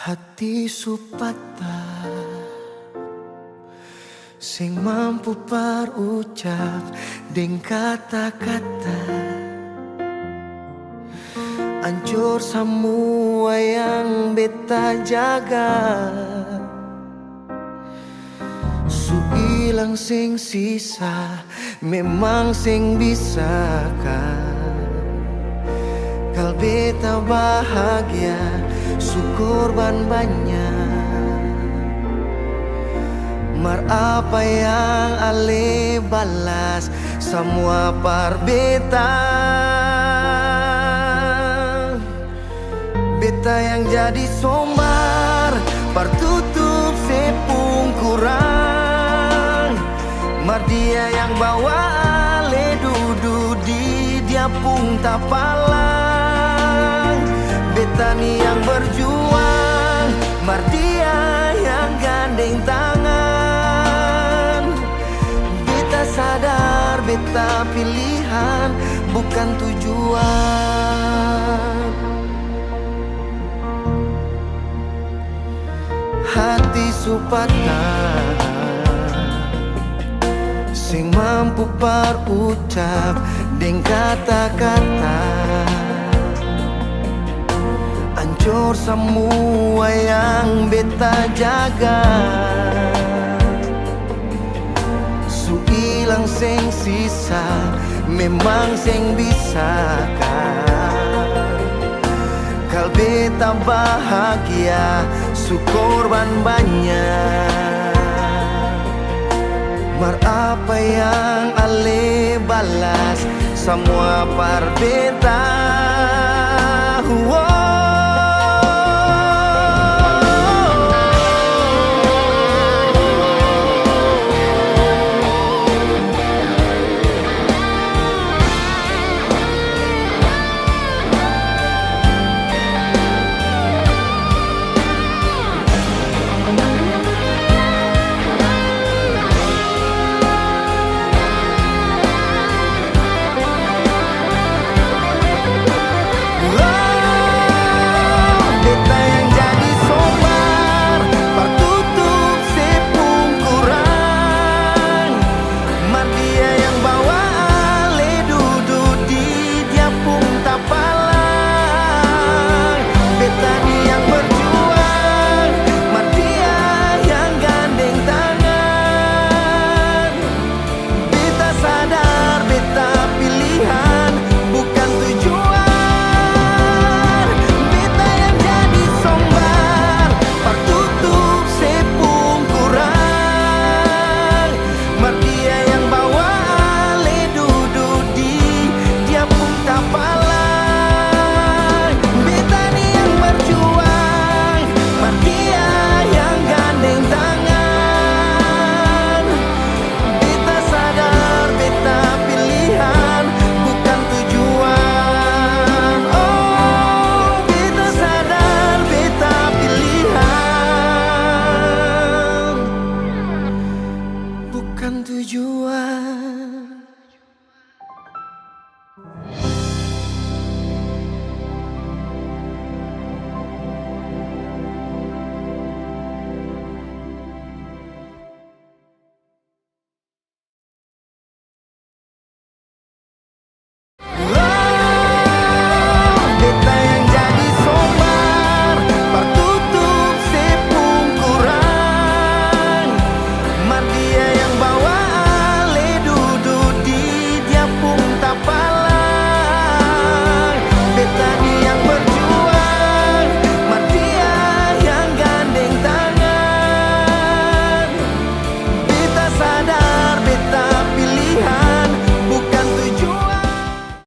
Hati supata sing mampu parucap deng kata-kata, hancur semua yang beta jaga. Su ilang sing sisa memang sing bisa kal beta bahagia, syukur banyak. Mar apa yang ale balas semua par beta. Beta yang jadi sombar par tutup sepung kurang. Mar dia yang bawa ale duduk di dia pun tapalang. Beta nih yang berjuang, mar dia yang gandeng tangan. Beta sadar beta pilihan bukan tujuan. Hati supata sing mampu parucap deng kata-kata, hancur semua yang beta jaga. Su ilang sing sisa memang sing bisa kal beta bahagia, syukur banyak. Mar apa yang ale balas semua par beta.